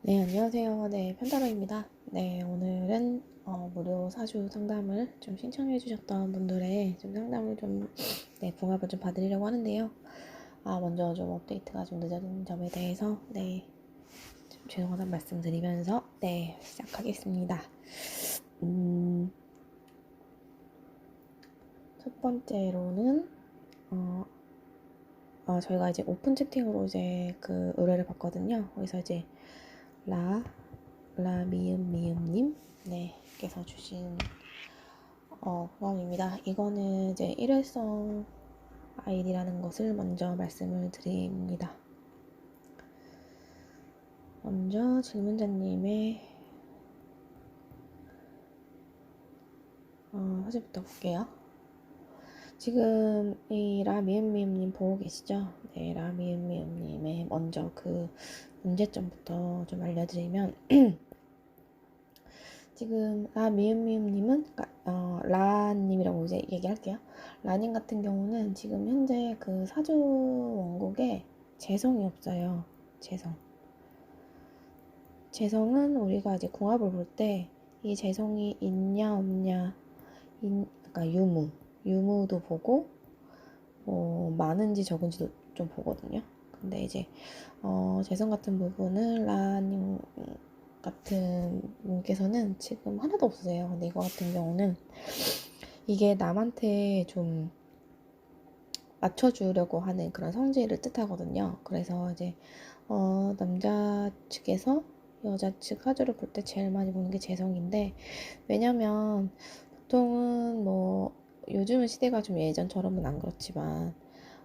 네, 안녕하세요. 네, 편다로입니다. 네, 오늘은 무료 사주 상담을 좀 신청해 주셨던 분들의 좀 상담을 좀, 네, 궁합을 좀 봐드리려고 하는데요. 먼저 좀 업데이트가 좀 늦어진 점에 대해서, 네, 좀 죄송하다는 말씀 드리면서, 네, 시작하겠습니다. 첫 번째로는, 저희가 이제 오픈 채팅으로 이제 그 의뢰를 받거든요. 거기서 이제 라미음미음님, 네, 께서 주신 그럼입니다. 이거는 이제 일회성 아이디라는 것을 먼저 말씀을 드립니다. 먼저 질문자님의 사진부터 볼게요. 지금 이 라미음미음님 보고 계시죠? 네, 라미음미음님의 먼저 그 문제점부터 좀 알려드리면 지금 라미음미음님은 라님이라고 이제 얘기할게요. 라님 같은 경우는 지금 현재 그 사주 원곡에 재성이 없어요. 재성은 우리가 이제 궁합을 볼 때 이 재성이 있냐 없냐, 그러니까 유무도 보고 많은지 적은지도 좀 보거든요. 근데 이제 재성 같은 부분은 라님 같은 분께서는 지금 하나도 없으세요. 근데 이거 같은 경우는 이게 남한테 좀 맞춰주려고 하는 그런 성질을 뜻하거든요. 그래서 이제 남자 측에서 여자 측 사주를 볼 때 제일 많이 보는 게 재성인데, 왜냐면 보통은 뭐 요즘은 시대가 좀 예전처럼은 안 그렇지만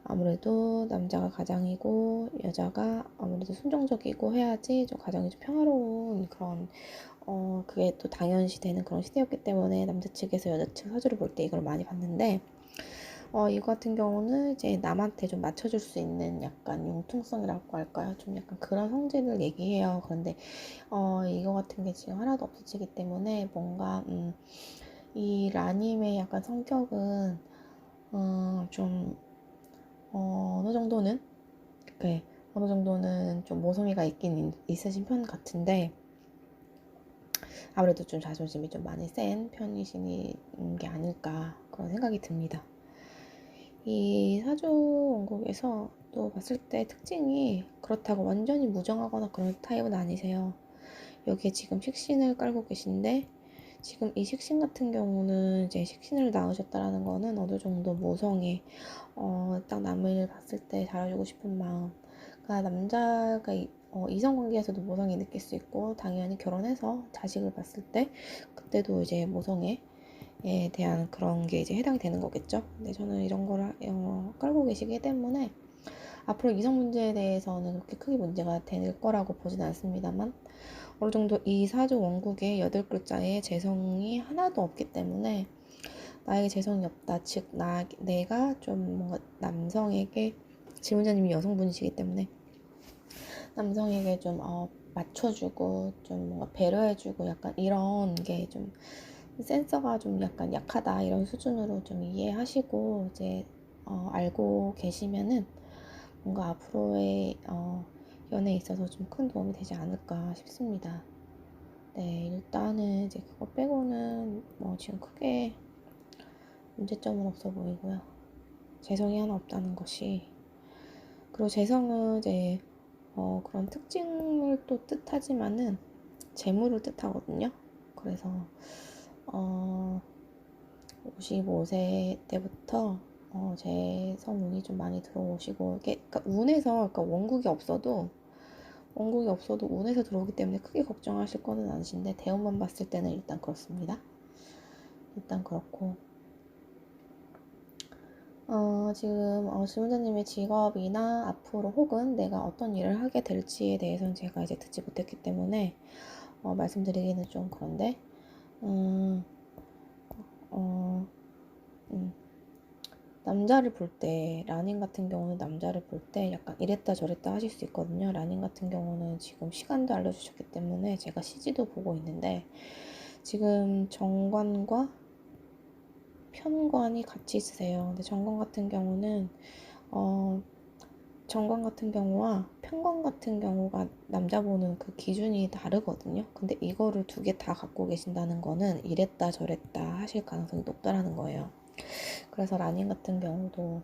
아무래도 남자가 가장이고 여자가 아무래도 순종적이고 해야지 좀 가정이 좀 평화로운 그런 그게 또 당연시 되는 그런 시대였기 때문에 남자 측에서 여자 측 사주를 볼 때 이걸 많이 봤는데, 이거 같은 경우는 이제 남한테 좀 맞춰줄 수 있는 약간 융통성이라고 할까요? 좀 약간 그런 성질을 얘기해요. 그런데 이거 같은 게 지금 하나도 없어지기 때문에 뭔가 이 라님의 약간 성격은 좀 어느 정도는 네, 어느 정도는 좀 모성애가 있긴 있으신 편 같은데, 아무래도 좀 자존심이 좀 많이 센 편이신 게 아닐까 그런 생각이 듭니다. 이 사주 원곡에서 또 봤을 때 특징이 그렇다고 완전히 무정하거나 그런 타입은 아니세요. 여기에 지금 식신을 깔고 계신데, 지금 이 식신 같은 경우는 이제 식신을 낳으셨다라는 거는 어느 정도 모성애, 딱 남을 봤을 때 잘해주고 싶은 마음. 그러니까 남자가 이성관계에서도 모성애 느낄 수 있고, 당연히 결혼해서 자식을 봤을 때 그때도 이제 모성애에 대한 그런 게 이제 해당이 되는 거겠죠. 근데 저는 이런 거를 깔고 계시기 때문에 앞으로 이성 문제에 대해서는 그렇게 크게 문제가 될 거라고 보진 않습니다만, 어느 정도 이 사주 원국의 8글자에 재성이 하나도 없기 때문에 나에게 재성이 없다. 즉, 내가 좀 뭔가 남성에게, 질문자님이 여성분이시기 때문에 남성에게 좀 맞춰주고 좀 뭔가 배려해주고 약간 이런 게 좀 센서가 좀 약간 약하다, 이런 수준으로 좀 이해하시고 이제 알고 계시면은 뭔가 앞으로의 연애에 있어서 좀 큰 도움이 되지 않을까 싶습니다. 네, 일단은 이제 그거 빼고는 뭐 지금 크게 문제점은 없어 보이고요. 재성이 하나 없다는 것이, 그리고 재성은 이제 그런 특징을 또 뜻하지만은 재물을 뜻하거든요. 그래서 55세 때부터 재성운이 좀 많이 들어오시고, 이게 그러니까 그러니까 원국이 없어도 운에서 들어오기 때문에 크게 걱정하실 거는 아니신데, 대운만 봤을 때는 일단 그렇습니다. 일단 그렇고, 지금 질문자님의 직업이나 앞으로 혹은 내가 어떤 일을 하게 될지에 대해서는 제가 이제 듣지 못했기 때문에 말씀드리기는 좀 그런데, 음, 어, 음, 남자를 볼 때, 라님 같은 경우는 남자를 볼 때 약간 이랬다 저랬다 하실 수 있거든요. 라님 같은 경우는 지금 시간도 알려주셨기 때문에 제가 CG도 보고 있는데, 지금 정관과 편관이 같이 있으세요. 근데 정관 같은 경우는 정관 같은 경우와 편관 같은 경우가 남자 보는 그 기준이 다르거든요. 근데 이거를 두 개 다 갖고 계신다는 거는 이랬다 저랬다 하실 가능성이 높다라는 거예요. 그래서 라님 같은 경우도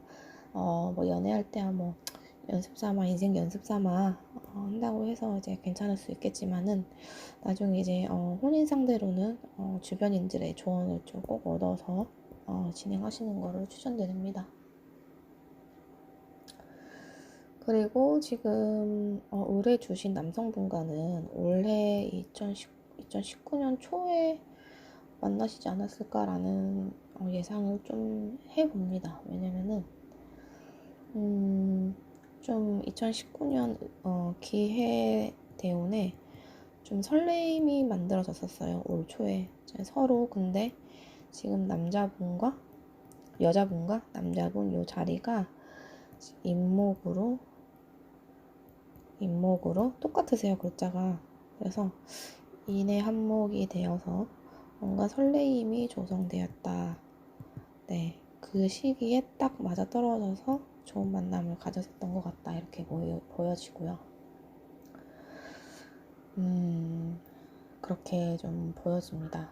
뭐 연애할 때야 뭐 연습 삼아 인생 연습 삼아 한다고 해서 이제 괜찮을 수 있겠지만은 나중에 이제 혼인 상대로는 주변인들의 조언을 좀 꼭 얻어서 진행하시는 거를 추천드립니다. 그리고 지금 의뢰 주신 남성분과는 올해 2019년 초에 만나시지 않았을까라는 예상을 좀 해봅니다. 왜냐면은 좀 2019년 기해 대운에 좀 설레임이 만들어졌었어요. 올 초에 서로. 근데 지금 여자분과 남자분 요 자리가 임목으로 똑같으세요, 글자가. 그래서 인의 한목이 되어서 뭔가 설레임이 조성되었다. 네, 그 시기에 딱 맞아 떨어져서 좋은 만남을 가졌었던 것 같다, 이렇게 보여지고요. 그렇게 좀 보여집니다.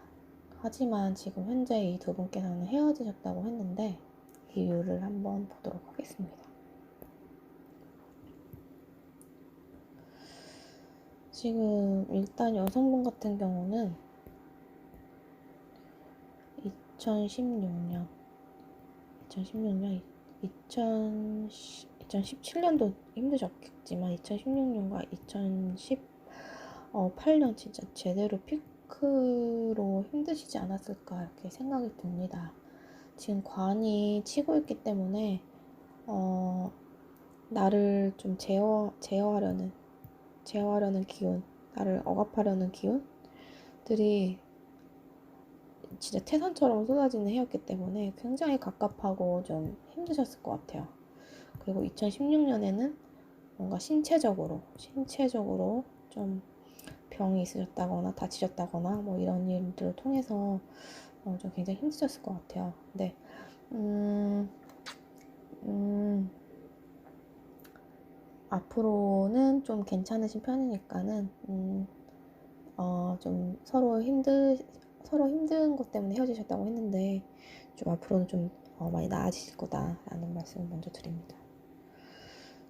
하지만 지금 현재 이 두 분께서는 헤어지셨다고 했는데 이유를 한번 보도록 하겠습니다. 지금 일단 여성분 같은 경우는 2016년 2017년도 힘드셨겠지만 2016년과 2018년 진짜 제대로 피크로 힘드시지 않았을까 이렇게 생각이 듭니다. 지금 관이 치고 있기 때문에 나를 좀 제어하려는 기운, 나를 억압하려는 기운들이 진짜 태산처럼 쏟아지는 해였기 때문에 굉장히 갑갑하고 좀 힘드셨을 것 같아요. 그리고 2016년에는 뭔가 신체적으로 좀 병이 있으셨다거나 다치셨다거나 뭐 이런 일들을 통해서 좀 굉장히 힘드셨을 것 같아요. 근데 앞으로는 좀 괜찮으신 편이니까는 좀 서로 힘든 것 때문에 헤어지셨다고 했는데 좀 앞으로는 좀 많이 나아지실 거다라는 말씀을 먼저 드립니다.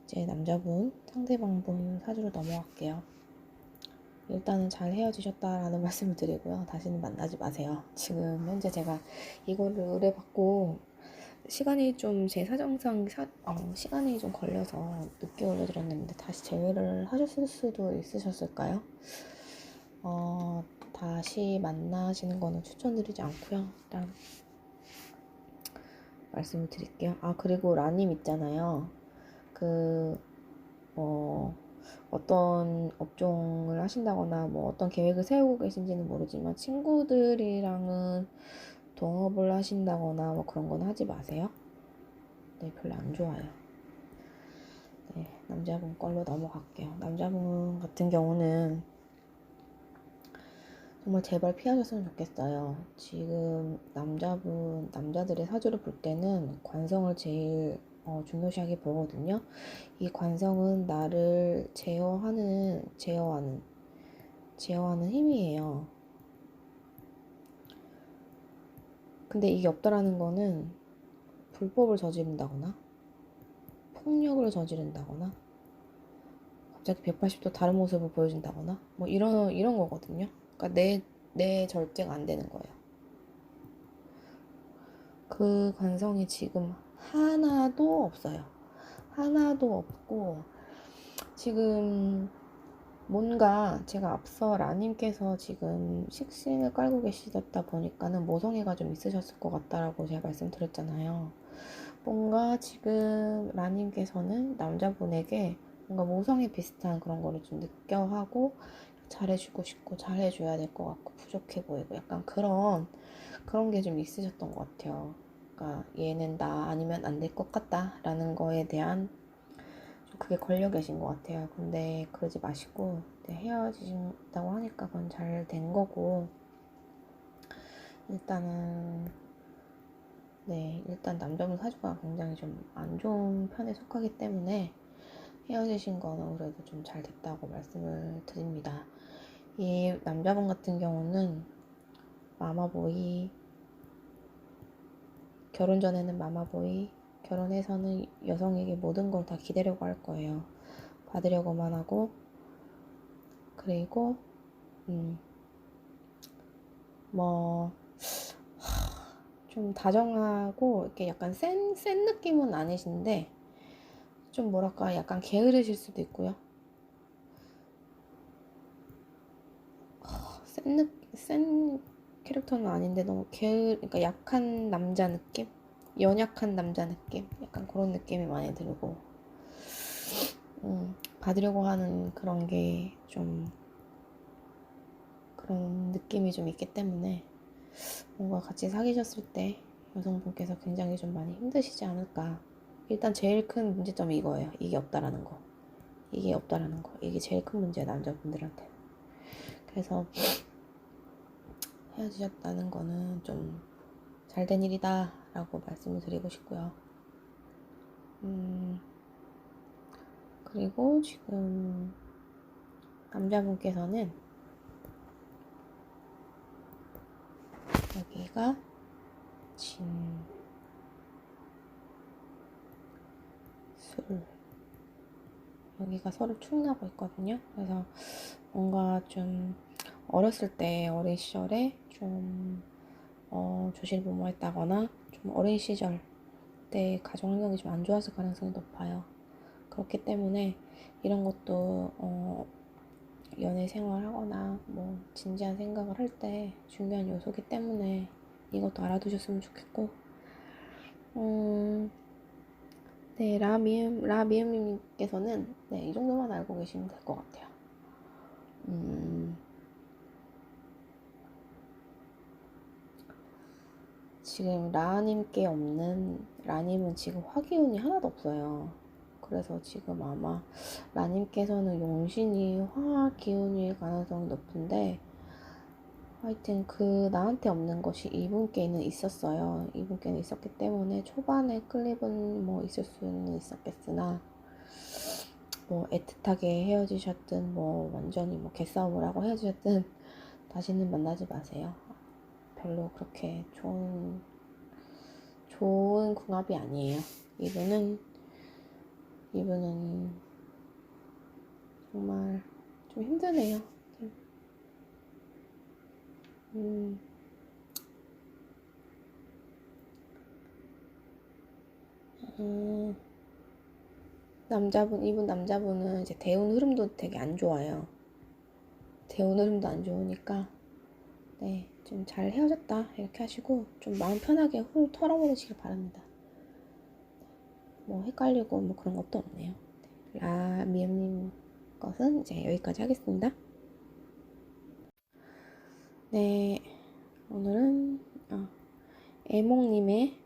이제 남자분 상대방분 사주로 넘어갈게요. 일단은 잘 헤어지셨다라는 말씀을 드리고요. 다시는 만나지 마세요. 지금 현재 제가 이거를 의뢰받고 시간이 좀 제 사정상 시간이 좀 걸려서 늦게 올려드렸는데 다시 재회를 하셨을 수도 있으셨을까요? 다시 만나시는 거는 추천드리지 않고요. 일단 말씀을 드릴게요. 그리고 라님 있잖아요. 어떤 업종을 하신다거나 뭐 어떤 계획을 세우고 계신지는 모르지만 친구들이랑은 동업을 하신다거나 뭐 그런 건 하지 마세요. 네, 별로 안 좋아요. 네, 남자분 걸로 넘어갈게요. 남자분 같은 경우는 정말 제발 피하셨으면 좋겠어요. 지금 남자들의 사주를 볼 때는 관성을 제일 중요시하게 보거든요. 이 관성은 나를 제어하는 힘이에요. 근데 이게 없다라는 거는 불법을 저지른다거나 폭력을 저지른다거나 갑자기 180도 다른 모습을 보여준다거나 뭐 이런 거거든요. 그러니까 내 절제가 안 되는 거예요. 그 관성이 지금 하나도 없어요. 하나도 없고 지금 뭔가 제가 앞서 라님께서 지금 식신을 깔고 계시다 보니까는 모성애가 좀 있으셨을 것 같다라고 제가 말씀드렸잖아요. 뭔가 지금 라님께서는 남자분에게 뭔가 모성애 비슷한 그런 거를 좀 느껴하고 잘해주고 싶고 잘해줘야 될 것 같고 부족해 보이고 약간 그런 게 좀 있으셨던 것 같아요. 그러니까 얘는 나 아니면 안 될 것 같다 라는 거에 대한 좀 그게 걸려 계신 것 같아요. 근데 그러지 마시고 헤어지신다고 하니까 그건 잘 된 거고 일단 남자분 사주가 굉장히 좀 안 좋은 편에 속하기 때문에 헤어지신 거는 그래도 좀 잘 됐다고 말씀을 드립니다. 이 남자분 같은 경우는 마마보이, 결혼 전에는 마마보이, 결혼해서는 여성에게 모든 걸 다 기대려고 할 거예요. 받으려고만 하고, 그리고 뭐 좀 다정하고 이렇게 약간 센 느낌은 아니신데 좀 뭐랄까 약간 게으르실 수도 있고요. 센 캐릭터는 아닌데 너무 그러니까 약한 남자 느낌? 연약한 남자 느낌? 약간 그런 느낌이 많이 들고 받으려고 하는 그런 게 좀 그런 느낌이 좀 있기 때문에 뭔가 같이 사귀셨을 때 여성분께서 굉장히 좀 많이 힘드시지 않을까. 일단 제일 큰 문제점이 이거예요. 이게 없다라는 거. 이게 제일 큰 문제야, 남자분들한테. 그래서 헤어지셨다는 거는 좀 잘된 일이다 라고 말씀을 드리고 싶고요. 그리고 지금 남자분께서는 여기가 진, 술, 여기가 서로 축 나고 있거든요. 그래서 뭔가 좀 어렸을 때 어린 시절에 좀 조실부모했다거나 좀 어린 시절 때 가정 환경이 좀 안 좋았을 가능성이 높아요. 그렇기 때문에 이런 것도 연애 생활하거나 뭐 진지한 생각을 할 때 중요한 요소기 때문에 이것도 알아두셨으면 좋겠고, 네, 라미음님께서는 네, 이 정도만 알고 계시면 될 것 같아요. 지금 라님은 지금 화기운이 하나도 없어요. 그래서 지금 아마 라님께서는 용신이 화기운일 가능성이 높은데, 하여튼 나한테 없는 것이 이분께는 있었어요. 이분께는 있었기 때문에 초반에 클립은 뭐 있을 수는 있었겠으나 뭐 애틋하게 헤어지셨든 뭐 완전히 뭐 개싸움을 하고 헤어지셨든 다시는 만나지 마세요. 별로 그렇게 좋은 궁합이 아니에요. 이분은 정말 좀 힘드네요. 이분 남자분은 이제 대운 흐름도 되게 안 좋아요. 대운 흐름도 안 좋으니까, 네, 좀 잘 헤어졌다. 이렇게 하시고, 좀 마음 편하게 훌 털어버리시길 바랍니다. 뭐, 헷갈리고 뭐 그런 것도 없네요. 미음님 것은 이제 여기까지 하겠습니다. 네, 오늘은, 애몽님의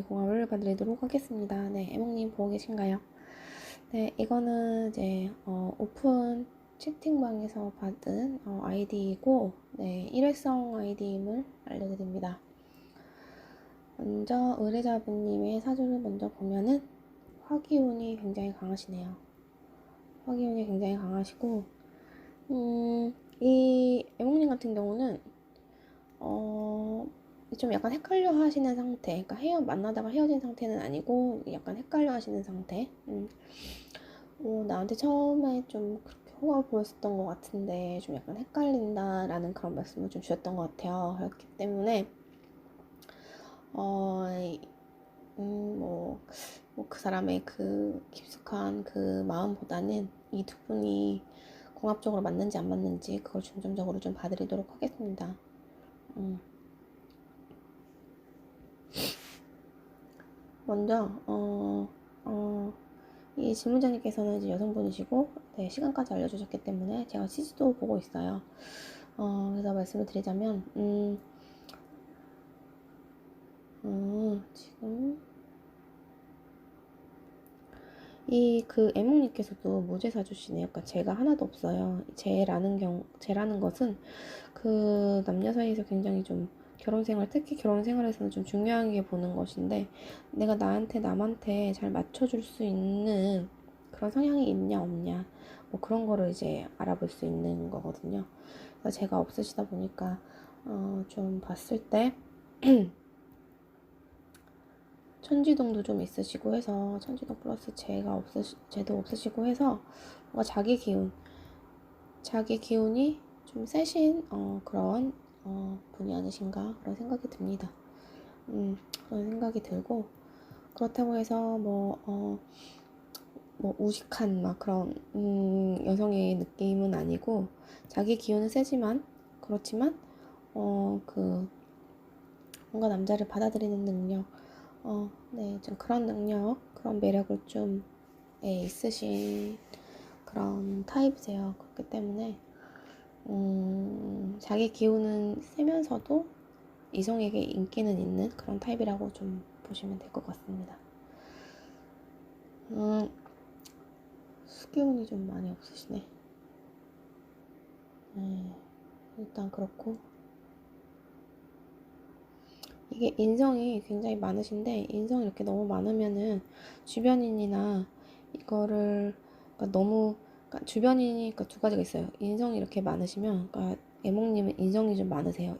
공감을 봐드리도록 하겠습니다. 네, 애몽님 보고 계신가요? 네, 이거는 이제 오픈 채팅방에서 받은 아이디이고, 네, 일회성 아이디임을 알려드립니다. 먼저 의뢰자분님의 사주를 먼저 보면은 화기운이 굉장히 강하시네요. 화기운이 굉장히 강하시고, 이 애몽님 같은 경우는 좀 약간 헷갈려 하시는 상태. 그러니까 만나다가 헤어진 상태는 아니고 약간 헷갈려 하시는 상태. 나한테 처음에 좀 그렇게 호감을 보였었던 것 같은데 좀 약간 헷갈린다라는 그런 말씀을 좀 주셨던 것 같아요. 그렇기 때문에 그 사람의 그 깊숙한 그 마음보다는 이 두 분이 궁합적으로 맞는지 안 맞는지 그걸 중점적으로 좀 봐드리도록 하겠습니다. 먼저 이 질문자님께서는 이제 여성분이시고, 네, 시간까지 알려주셨기 때문에 제가 CG도 보고 있어요. 그래서 말씀을 드리자면, 지금 그 애몽님께서도 무죄사주시네요. 그러니까 죄가 하나도 없어요. 죄라는 것은 그 남녀 사이에서 굉장히 좀 특히 결혼 생활에서는 좀 중요하게 보는 것인데, 내가 남한테 잘 맞춰줄 수 있는 그런 성향이 있냐 없냐 뭐 그런 거를 이제 알아볼 수 있는 거거든요. 그래서 제가 없으시다 보니까 좀 봤을 때 천지동도 좀 있으시고 해서 천지동 플러스 쟤도 없으시고 해서 뭔가 자기 기운이 좀 세신 그런 분이 아니신가 그런 생각이 듭니다. 그런 생각이 들고 그렇다고 해서 뭐 우직한 막 그런 여성의 느낌은 아니고 자기 기운은 세지만 그렇지만 그 뭔가 남자를 받아들이는 능력 네, 좀 그런 능력 그런 매력을 좀 있으신 그런 타입이세요. 그렇기 때문에 자기 기운은 세면서도 이성에게 인기는 있는 그런 타입이라고 좀 보시면 될 것 같습니다. 수기운이 좀 많이 없으시네. 일단 그렇고 이게 인성이 굉장히 많으신데 인성이 이렇게 너무 많으면은 주변인이나 이거를 그러니까 너무 그러니까 주변인이 그러니까 두 가지가 있어요. 인성이 이렇게 많으시면 그러니까 애몽님은 인성이 좀 많으세요.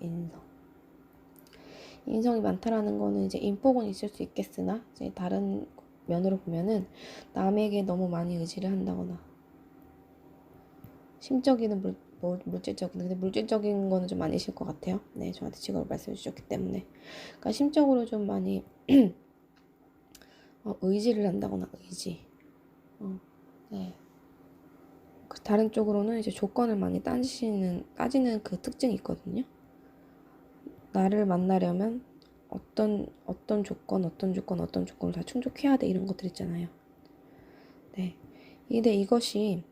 인성이 많다라는 거는 이제 인복은 있을 수 있겠으나 이제 다른 면으로 보면은 남에게 너무 많이 의지를 한다거나 심적이든 물질적인 근데 물질적인 거는 좀 아니실 것 같아요. 네, 저한테 직업을 말씀해 주셨기 때문에 그러니까 심적으로 좀 많이 의지를 한다거나 네. 다른 쪽으로는 이제 조건을 많이 따지는 그 특징이 있거든요. 나를 만나려면 어떤 조건을 다 충족해야 돼 이런 것들 있잖아요. 네. 근데 이것이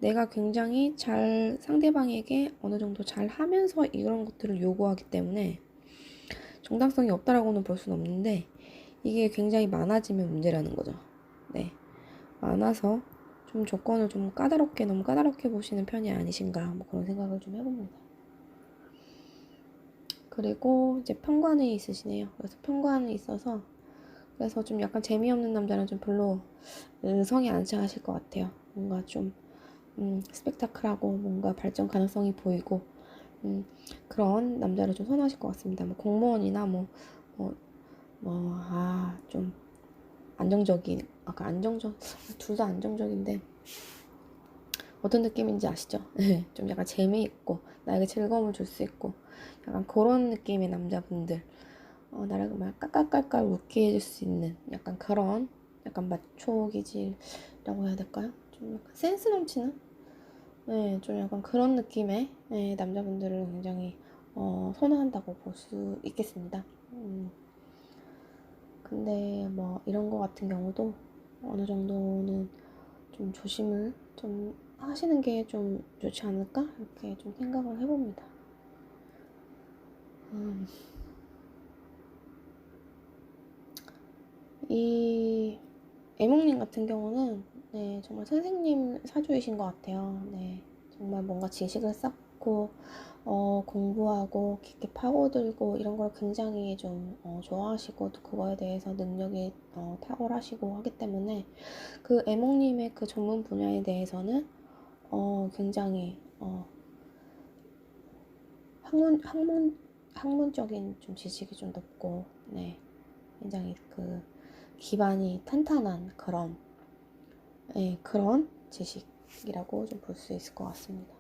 내가 굉장히 잘 상대방에게 어느 정도 잘 하면서 이런 것들을 요구하기 때문에 정당성이 없다라고는 볼 수는 없는데 이게 굉장히 많아지면 문제라는 거죠. 네. 많아서 좀 조건을 좀 너무 까다롭게 보시는 편이 아니신가 뭐 그런 생각을 좀 해봅니다. 그리고 이제 편관이 있으시네요. 그래서 편관이 있어서 그래서 좀 약간 재미없는 남자는 좀 별로 성에 안 차가실 것 같아요. 뭔가 좀 스펙타클하고 뭔가 발전 가능성이 보이고 그런 남자를 좀 선호하실 것 같습니다. 뭐 공무원이나 좀 둘 다 안정적인데 어떤 느낌인지 아시죠? 좀 약간 재미있고 나에게 즐거움을 줄 수 있고 약간 그런 느낌의 남자분들 나를 막 깔깔깔깔 웃게 해줄 수 있는 약간 그런 약간 마초 기질이라고 해야 될까요? 좀 약간 센스 넘치는 네, 좀 약간 그런 느낌의 남자분들을 굉장히 선호한다고 볼 수 있겠습니다. 근데 뭐 이런 거 같은 경우도 어느 정도는 좀 조심을 좀 하시는 게 좀 좋지 않을까? 이렇게 좀 생각을 해봅니다. 이 애몽님 같은 경우는 네, 정말 선생님 사주이신 것 같아요. 네, 정말 뭔가 지식을 쌓고 공부하고 깊게 파고들고 이런 걸 굉장히 좀 좋아하시고 또 그거에 대해서 능력이 탁월하시고 하기 때문에 그 애몽님의 그 전문 분야에 대해서는 굉장히 학문적인 좀 지식이 좀 높고 네, 굉장히 그 기반이 탄탄한 그런 지식이라고 좀 볼 수 있을 것 같습니다.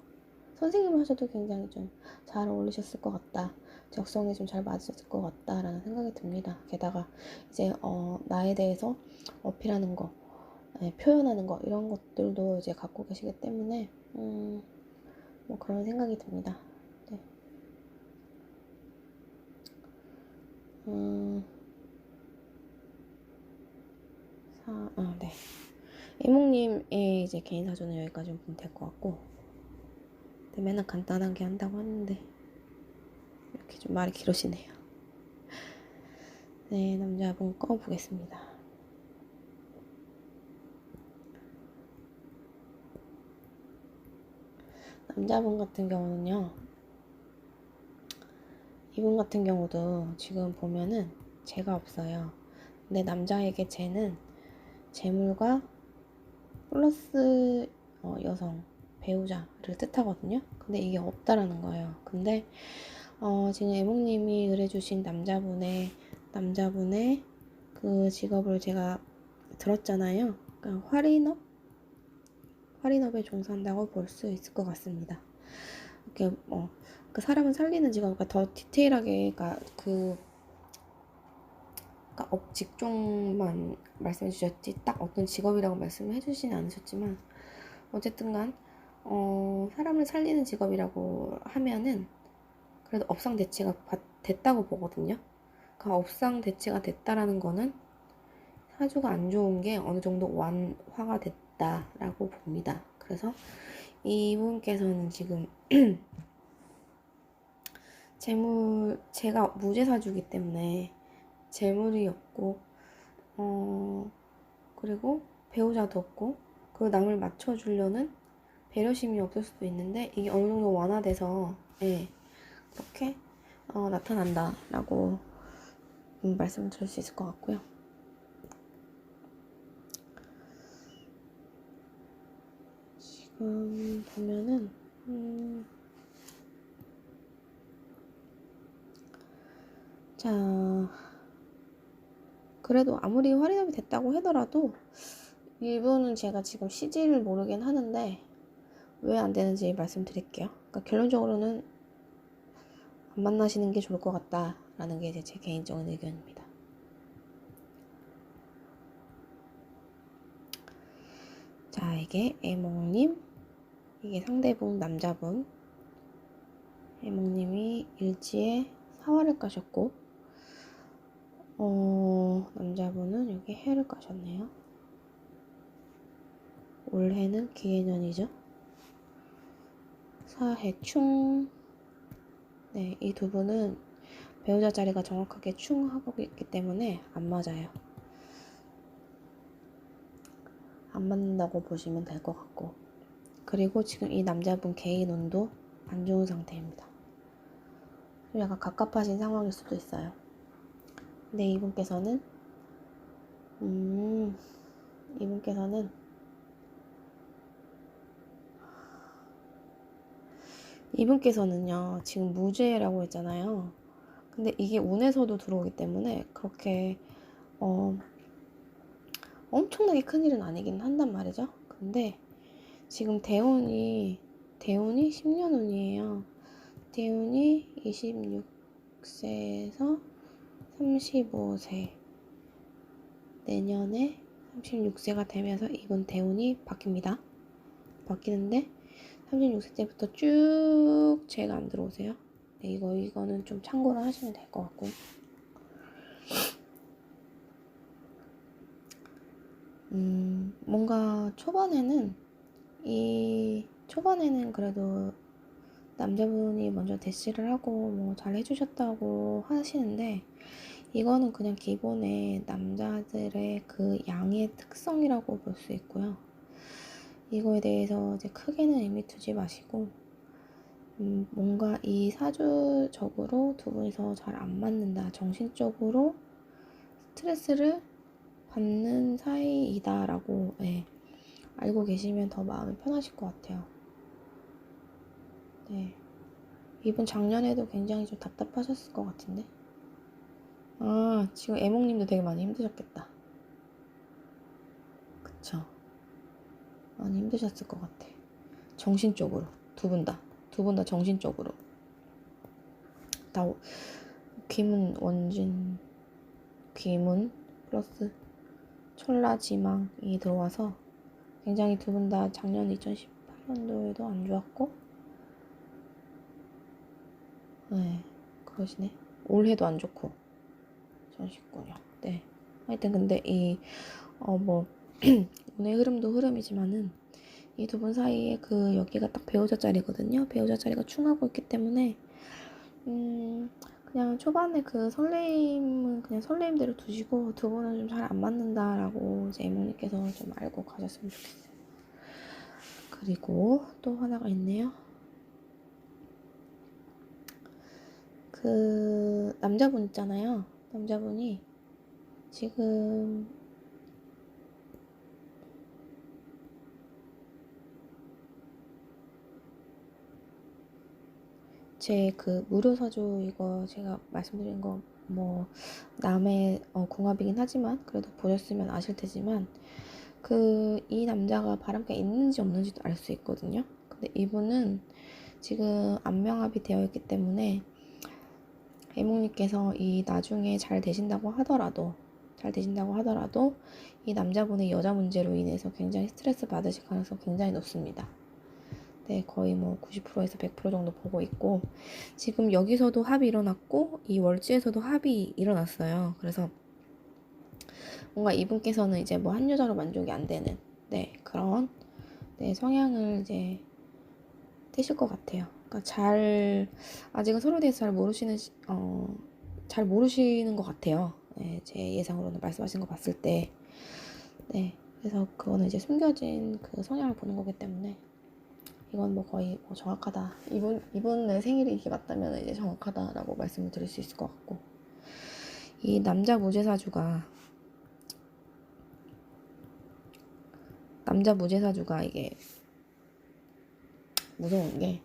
선생님을 하셔도 굉장히 좀 잘 어울리셨을 것 같다. 적성에 좀 잘 맞으셨을 것 같다라는 생각이 듭니다. 게다가 이제 나에 대해서 어필하는 거, 표현하는 거 이런 것들도 이제 갖고 계시기 때문에 뭐 그런 생각이 듭니다. 네. 네. 이몽님의 이제 개인 사주는 여기까지 보면 될 것 같고, 네, 맨날 간단하게 한다고 하는데 이렇게 좀 말이 길어지네요. 네, 남자분 꺼보겠습니다. 남자분 같은 경우는요, 이분 같은 경우도 지금 보면은 재가 없어요. 근데 남자에게 재는 재물과 플러스 여성, 배우자를 뜻하거든요. 근데 이게 없다라는 거예요. 근데 지금 애몽님이 의뢰주신 남자분의 그 직업을 제가 들었잖아요. 그러니까 활인업에 종사한다고 볼 수 있을 것 같습니다. 이렇게 그 사람을 살리는 직업, 그러니까 더 디테일하게, 그러니까 업 직종만 말씀해 주셨지 딱 어떤 직업이라고 말씀을 해주시진 않으셨지만 어쨌든간 사람을 살리는 직업이라고 하면은 그래도 업상 대체가 됐다고 보거든요. 그 업상 대체가 됐다라는 거는 사주가 안 좋은 게 어느 정도 완화가 됐다라고 봅니다. 그래서 이분께서는 지금 제가 무제사주기 때문에 재물이 없고 그리고 배우자도 없고 그 남을 맞춰주려는 배려심이 없을 수도 있는데 이게 어느 정도 완화돼서 그렇게 나타난다라고 말씀을 드릴 수 있을 것 같고요. 지금 보면은 자, 그래도 아무리 활인업이 됐다고 하더라도 일부는 제가 지금 CG를 모르긴 하는데 왜 안 되는지 말씀드릴게요. 그러니까 결론적으로는 안 만나시는 게 좋을 것 같다라는 게 이제 제 개인적인 의견입니다. 자, 이게 애몽님, 이게 상대분 남자분. 애몽님이 일지에 사화를 까셨고 남자분은 여기 해를 까셨네요. 올해는 기해년이죠. 사해충. 네, 이 두 분은 배우자 자리가 정확하게 충하고 있기 때문에 안 맞아요. 안 맞는다고 보시면 될 것 같고, 그리고 지금 이 남자분 개인운도 안 좋은 상태입니다. 약간 갑갑하신 상황일 수도 있어요. 근데 이분께서는요 지금 무죄라고 했잖아요. 근데 이게 운에서도 들어오기 때문에 그렇게 엄청나게 큰일은 아니긴 한단 말이죠. 근데 지금 대운이 10년 운이에요. 대운이 26세에서 35세, 내년에 36세가 되면서 이번 대운이 바뀌는데 36세 때부터 쭉 제가 안 들어오세요. 네, 이거는 좀 참고를 하시면 될 것 같고, 뭔가 초반에는 그래도 남자분이 먼저 대시를 하고 뭐 잘 해주셨다고 하시는데, 이거는 그냥 기본의 남자들의 그 양의 특성이라고 볼 수 있고요. 이거에 대해서 이제 크게는 의미 두지 마시고, 뭔가 이 사주적으로 두 분이서 잘 안 맞는다, 정신적으로 스트레스를 받는 사이이다라고 알고 계시면 더 마음이 편하실 것 같아요. 네, 이분 작년에도 굉장히 좀 답답하셨을 것 같은데. 지금 애몽님도 되게 많이 힘드셨겠다. 그쵸? 많이 힘드셨을 것 같아. 정신적으로. 두 분 다 정신적으로. 귀문 플러스 천라지망이 들어와서 굉장히 두 분 다 작년 2018년도에도 안 좋았고, 그러시네. 올해도 안 좋고 2019년. 네. 하여튼 근데 운의 흐름도 흐름이지만은 이 두 분 사이에 그 여기가 딱 배우자 자리거든요. 배우자 자리가 충하고 있기 때문에 그냥 초반에 그 설레임은 그냥 설레임대로 두시고, 두 분은 좀 잘 안 맞는다라고 이제 애몽님께서 좀 알고 가셨으면 좋겠어요. 그리고 또 하나가 있네요. 그 남자분 있잖아요. 남자분이 지금 제 그 무료 사주 이거 제가 말씀드린 거 뭐 남의 궁합이긴 하지만 그래도 보셨으면 아실 테지만 그 이 남자가 바람기가 있는지 없는지도 알 수 있거든요. 근데 이분은 지금 안명합이 되어 있기 때문에 애몽님께서 이 나중에 잘 되신다고 하더라도 이 남자분의 여자 문제로 인해서 굉장히 스트레스 받으실 가능성이 굉장히 높습니다. 네, 거의 뭐 90%에서 100% 정도 보고 있고, 지금 여기서도 합이 일어났고 이 월지에서도 합이 일어났어요. 그래서 뭔가 이분께서는 이제 뭐 한 여자로 만족이 안 되는 그런 성향을 이제 띠실 것 같아요. 그러니까 아직은 서로에 대해서 잘 모르시는 것 같아요. 네, 제 예상으로는 말씀하신 거 봤을 때. 네, 그래서 그거는 이제 숨겨진 그 성향을 보는 거기 때문에 이건 뭐 거의 뭐 정확하다. 이분의 생일이 이게 맞다면 이제 정확하다라고 말씀을 드릴 수 있을 것 같고, 이 남자 무죄사주가 이게 무서운 게,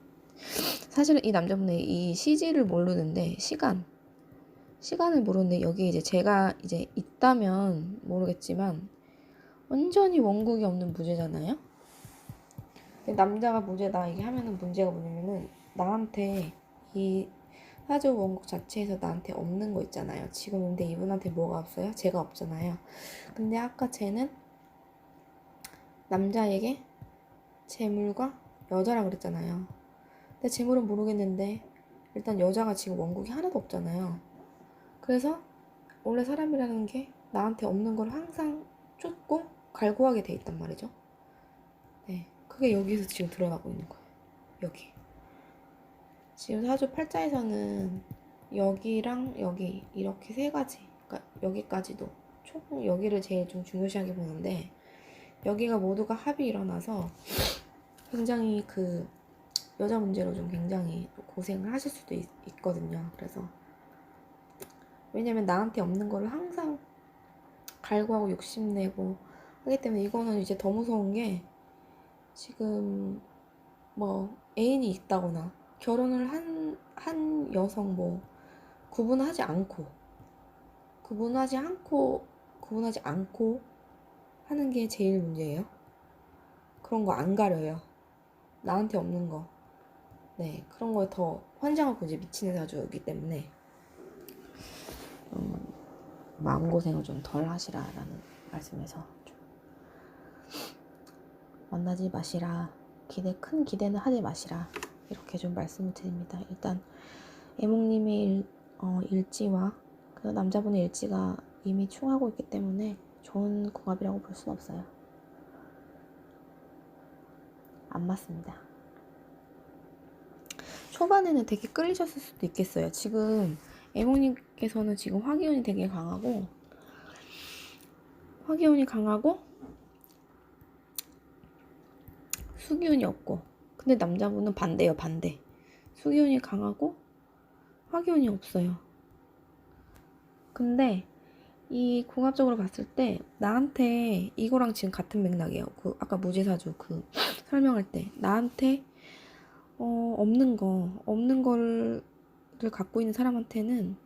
사실은 이 남자분의 이 시지를 모르는데 시간을 모르는데, 여기 이제 제가 이제 있다면 모르겠지만 완전히 원국이 없는 무죄잖아요. 남자가 무죄다 이게 하면은 문제가 뭐냐면은, 나한테 이 사주 원국 자체에서 나한테 없는 거 있잖아요. 지금 근데 이분한테 뭐가 없어요? 제가 없잖아요. 근데 아까 쟤는 남자에게 재물과 여자라 그랬잖아요. 근데 재물은 모르겠는데 일단 여자가 지금 원국이 하나도 없잖아요. 그래서 원래 사람이라는 게 나한테 없는 걸 항상 쫓고 갈구하게 돼 있단 말이죠. 네, 그게 여기서 지금 드러나고 있는 거예요. 여기 지금 사주 팔자에서는 여기랑 여기 이렇게 세 가지, 그러니까 여기까지도 총 여기를 제일 좀 중요시하게 보는데, 여기가 모두가 합이 일어나서 굉장히 그 여자 문제로 좀 굉장히 고생을 하실 수도 있거든요. 그래서 왜냐면 나한테 없는 거를 항상 갈구하고 욕심내고 하기 때문에, 이거는 이제 더 무서운 게, 지금 뭐 애인이 있다거나 결혼을 한 여성 뭐 구분하지 않고 하는 게 제일 문제예요. 그런 거 안 가려요. 나한테 없는 거. 네, 그런 거에 더 환장하고 이제 미치는 사주이기 때문에 마음고생을 좀 덜 하시라라는 말씀에서 좀 만나지 마시라, 큰 기대는 하지 마시라, 이렇게 좀 말씀을 드립니다. 일단 애몽님의 일지와 그 남자분의 일지가 이미 충하고 있기 때문에 좋은 궁합이라고 볼 수는 없어요. 안 맞습니다. 초반에는 되게 끌리셨을 수도 있겠어요. 지금 애몽님께서는 지금 화기운이 되게 강하고 수기운이 없고, 근데 남자분은 반대예요. 반대. 수기운이 강하고 화기운이 없어요. 근데 이 궁합적으로 봤을 때 나한테 이거랑 지금 같은 맥락이에요. 그 아까 무제사주 그 설명할 때 나한테 없는 거를 갖고 있는 사람한테는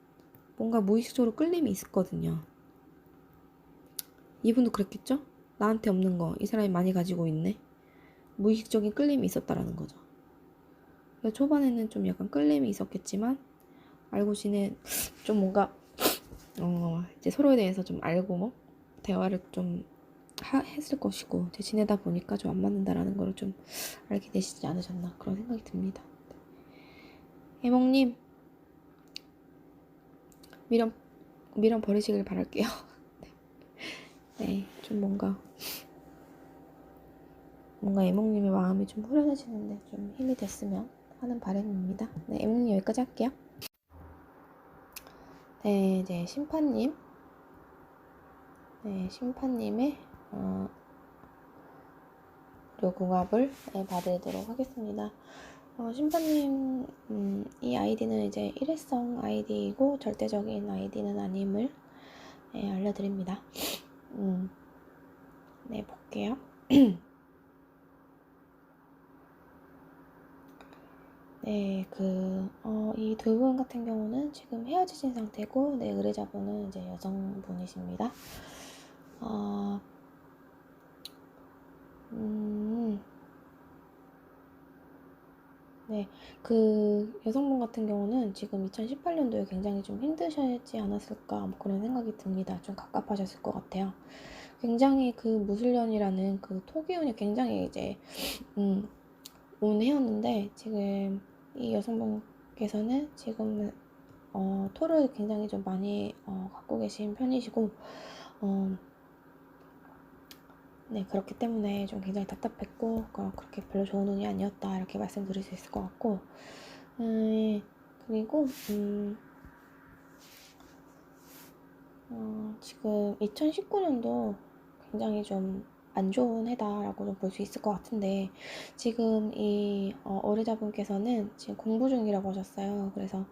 뭔가 무의식적으로 끌림이 있었거든요. 이분도 그랬겠죠? 나한테 없는 거 이 사람이 많이 가지고 있네. 무의식적인 끌림이 있었다라는 거죠. 그래서 초반에는 좀 약간 끌림이 있었겠지만 알고 지내 좀 뭔가 이제 서로에 대해서 좀 알고 뭐 대화를 좀 했을 것이고, 이제 지내다 보니까 좀 안 맞는다라는 걸 좀 알게 되시지 않으셨나, 그런 생각이 듭니다. 해몽님, 미련 버리시길 바랄게요. 네, 좀 뭔가 애몽님의 마음이 좀 후련해지는데 좀 힘이 됐으면 하는 바람입니다. 네, 애몽님 여기까지 할게요. 네, 이제 심판님의 궁합을 받으도록 하겠습니다. 심판님, 이 아이디는 이제 일회성 아이디이고 절대적인 아이디는 아님을 알려드립니다. 네, 볼게요. 네, 이 두 분 같은 경우는 지금 헤어지신 상태고, 네, 의뢰자분은 이제 여성분이십니다. 네, 그 여성분 같은 경우는 지금 2018년도에 굉장히 좀 힘드셨지 않았을까, 뭐 그런 생각이 듭니다. 좀 갑갑하셨을 것 같아요. 굉장히 그 무술년이라는 그 토기운이 굉장히 이제, 온 해였는데, 지금 이 여성분께서는 지금, 토를 굉장히 좀 많이, 갖고 계신 편이시고, 네, 그렇기 때문에 좀 굉장히 답답했고, 그렇게 별로 좋은 운이 아니었다, 이렇게 말씀드릴 수 있을 것 같고, 그리고, 지금 2019년도 굉장히 좀 안 좋은 해다라고 좀 볼 수 있을 것 같은데, 지금 이 의뢰자분께서는 지금 공부 중이라고 하셨어요. 그래서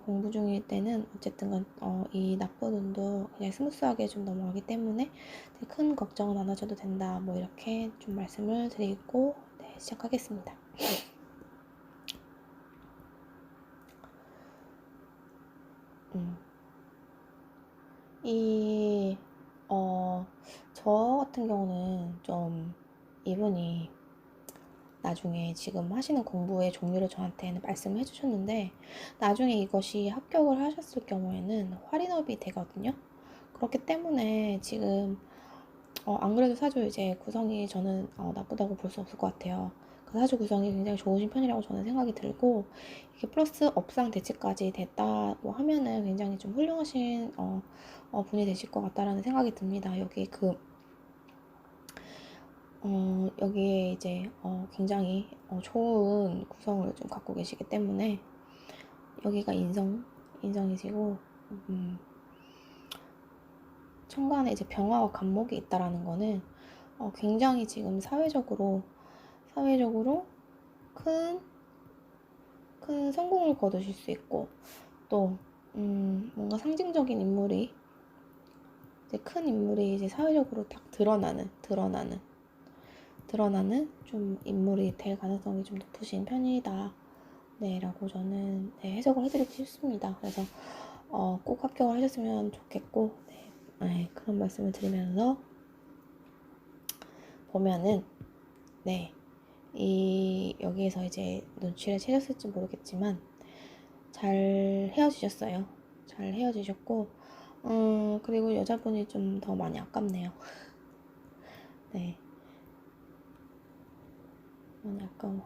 공부 중일 때는 어쨌든 이 나쁜 운도 그냥 스무스하게 좀 넘어가기 때문에 큰 걱정은 안 하셔도 된다, 뭐 이렇게 좀 말씀을 드리고, 네, 시작하겠습니다. 저 같은 경우는 좀 이분이 나중에 지금 하시는 공부의 종류를 저한테는 말씀을 해주셨는데, 나중에 이것이 합격을 하셨을 경우에는 활인업이 되거든요. 그렇기 때문에 지금 안 그래도 사주 이제 구성이 저는 나쁘다고 볼 수 없을 것 같아요. 그 사주 구성이 굉장히 좋으신 편이라고 저는 생각이 들고, 이게 플러스 업상 대치까지 됐다고 하면은 굉장히 좀 훌륭하신 분이 되실 것 같다라는 생각이 듭니다. 여기에 이제 굉장히 좋은 구성을 좀 갖고 계시기 때문에, 여기가 인성이시고, 천간에 이제 병화와 간목이 있다라는 거는 굉장히 지금 사회적으로 큰 성공을 거두실 수 있고, 또 뭔가 상징적인 인물이, 이제 큰 인물이 이제 사회적으로 딱 드러나는 좀 인물이 될 가능성이 좀 높으신 편이다, 네, 라고 저는, 네, 해석을 해드리고 싶습니다. 그래서 꼭 합격을 하셨으면 좋겠고, 네, 그런 말씀을 드리면서 보면은, 네, 여기에서 이제 눈치를 채셨을지 모르겠지만 잘 헤어지셨어요. 잘 헤어지셨고, 그리고 여자분이 좀 더 많이 아깝네요. 네, 많이 아까워.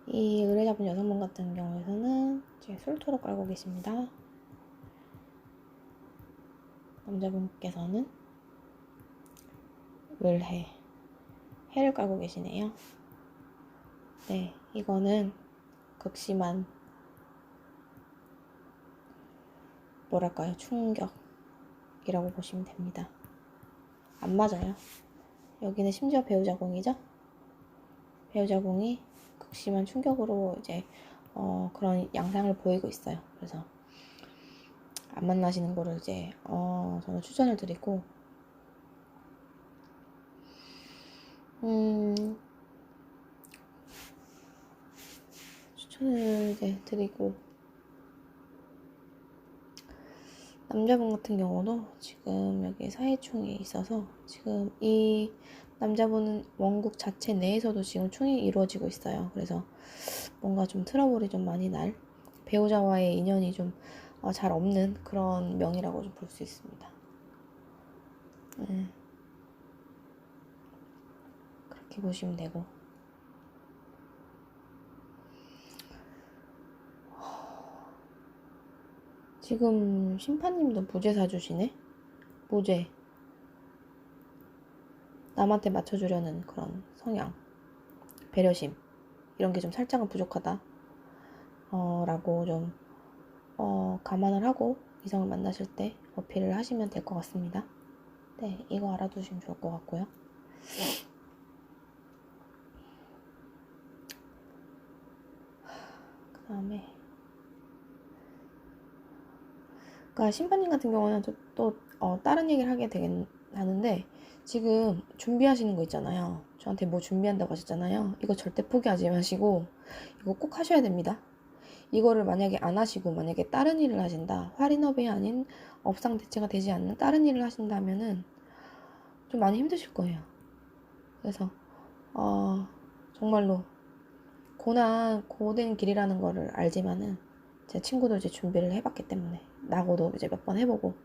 이 의뢰자분 여성분 같은 경우에서는 이제 술토로 깔고 계십니다. 남자분께서는 해를 깔고 계시네요. 네, 이거는 극심한, 뭐랄까요, 충격이라고 보시면 됩니다. 안 맞아요. 여기는 심지어 배우자궁이죠. 배우자궁이 극심한 충격으로 이제 그런 양상을 보이고 있어요. 그래서 안 만나시는 거를 이제 저는 추천을 드리고, 추천을 이제 드리고, 남자분 같은 경우도 지금 여기 사회충이 있어서, 지금 이 남자분은 원국 자체 내에서도 지금 충이 이루어지고 있어요. 그래서 뭔가 좀 트러블이 좀 많이 날, 배우자와의 인연이 좀 잘 없는 그런 명이라고 좀 볼 수 있습니다. 그렇게 보시면 되고, 지금 심판님도 무죄 사주시네? 무죄. 남한테 맞춰주려는 그런 성향, 배려심, 이런 게 좀 살짝은 부족하다, 라고 좀 감안을 하고 이성을 만나실 때 어필을 하시면 될 것 같습니다. 네, 이거 알아두시면 좋을 것 같고요. 그러니까 심판님 같은 경우는 다른 얘기를 하게 하는데, 지금 준비하시는 거 있잖아요. 저한테 뭐 준비한다고 하셨잖아요. 이거 절대 포기하지 마시고 이거 꼭 하셔야 됩니다. 이거를 만약에 안 하시고 만약에 다른 일을 하신다, 할인업이 아닌 업상 대체가 되지 않는 다른 일을 하신다면은 좀 많이 힘드실 거예요. 그래서 정말로 고된 길이라는 거를 알지만은 제 친구도 이제 준비를 해봤기 때문에, 나고도 이제 몇 번 해보고,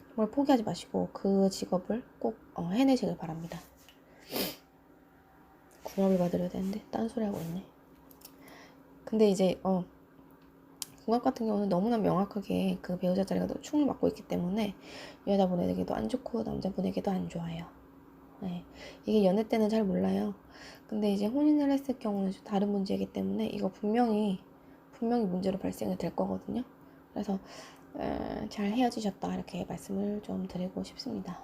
정말 포기하지 마시고 그 직업을 꼭 해내시길 바랍니다. 궁합을 봐드려야 되는데 딴소리 하고 있네. 근데 이제 궁합 같은 경우는 너무나 명확하게 그 배우자 자리가 충을 맡고 있기 때문에 여자분에게도 안 좋고 남자분에게도 안 좋아요. 네. 이게 연애 때는 잘 몰라요. 근데 이제 혼인을 했을 경우는 좀 다른 문제이기 때문에 이거 분명히 문제로 발생이 될 거거든요. 그래서 잘 헤어지셨다 이렇게 말씀을 좀 드리고 싶습니다.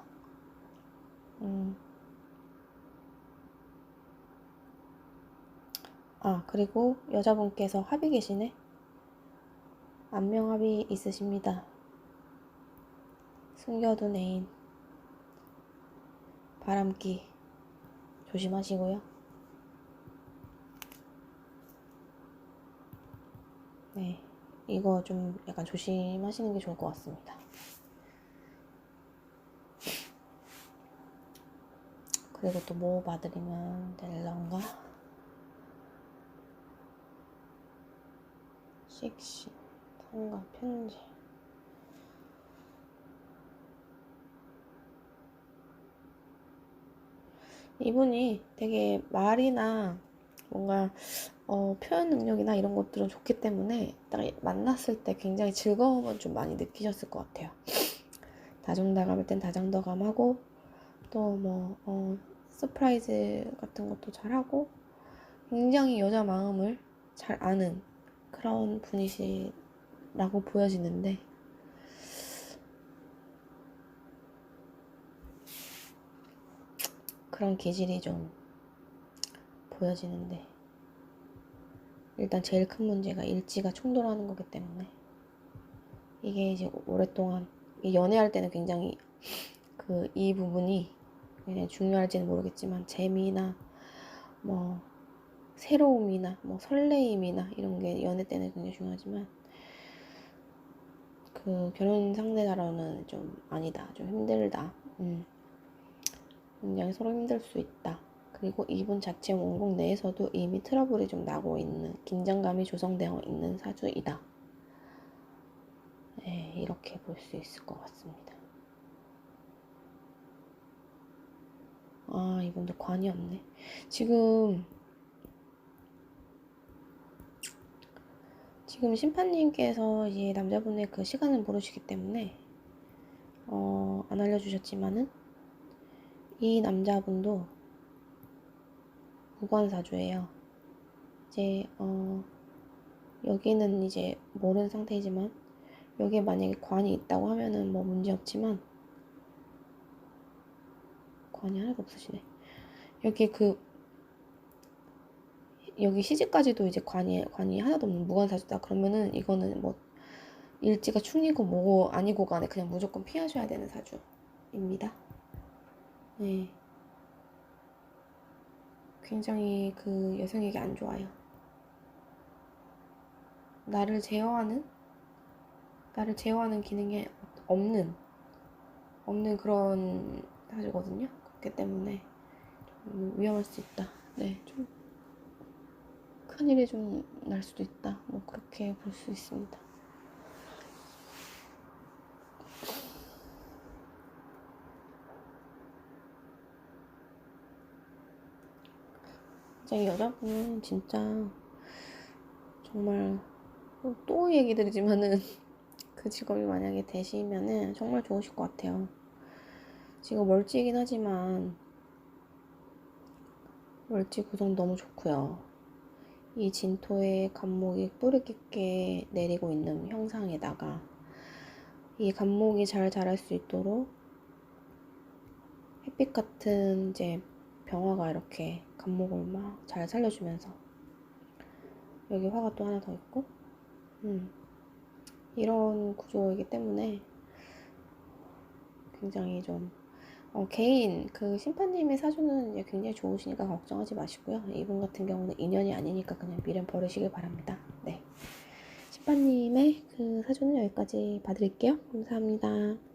그리고 여자분께서 합의 계시네. 안면 합의 있으십니다. 숨겨둔 애인, 바람기 조심하시고요. 네, 이거 좀 약간 조심하시는 게 좋을 것 같습니다. 그리고 또 뭐 봐드리면 될런가? 섹시, 상가, 편지. 이분이 되게 말이나 뭔가 표현 능력이나 이런 것들은 좋기 때문에 딱 만났을 때 굉장히 즐거움은 좀 많이 느끼셨을 것 같아요. 다정다감할 땐 다정다감하고, 또 서프라이즈 같은 것도 잘하고, 굉장히 여자 마음을 잘 아는 그런 분이시라고 보여지는데, 그런 기질이 좀 보여지는데, 일단 제일 큰 문제가 일지가 충돌하는 거기 때문에, 이게 이제 오랫동안 연애할 때는 굉장히 이 부분이 중요할지는 모르겠지만, 재미나 새로움이나 설레임이나 이런 게 연애 때는 굉장히 중요하지만, 결혼 상대자로는 좀 아니다, 좀 힘들다, 굉장히 서로 힘들 수 있다. 그리고 이분 자체 원곡 내에서도 이미 트러블이 좀 나고 있는, 긴장감이 조성되어 있는 사주이다. 네, 이렇게 볼 수 있을 것 같습니다. 이분도 관이 없네. 지금 심판님께서 이제 남자분의 그 시간을 모르시기 때문에 안 알려주셨지만은, 이 남자분도 무관사주예요. 이제 여기는 이제 모르는 상태이지만, 여기에 만약에 관이 있다고 하면은 문제 없지만, 관이 하나도 없으시네. 여기 시집까지도 이제 관이 하나도 없는 무관사주다. 그러면은 이거는 일지가 충이고 뭐고 아니고 간에 그냥 무조건 피하셔야 되는 사주입니다. 네. 굉장히 여성에게 안 좋아요. 나를 제어하는 기능이 없는 그런 사주거든요. 그렇기 때문에 좀 위험할 수 있다. 네, 좀 큰일이 좀 날 수도 있다. 그렇게 볼 수 있습니다. 이 여자분은 진짜 정말, 또 얘기 드리지만은 그 직업이 만약에 되시면은 정말 좋으실 것 같아요. 지금 멀찌이긴 하지만 멀찌 구성 너무 좋고요. 이 진토에 간목이 뿌리 깊게 내리고 있는 형상에다가 이 간목이 잘 자랄 수 있도록 햇빛 같은 이제 병화가 이렇게 간목을 막 잘 살려주면서, 여기 화가 또 하나 더 있고, 이런 구조이기 때문에 굉장히 좀 개인 그 심판님의 사주는 굉장히 좋으시니까 걱정하지 마시고요. 이분 같은 경우는 인연이 아니니까 그냥 미련 버리시길 바랍니다. 네. 심판님의 그 사주는 여기까지 봐드릴게요. 감사합니다.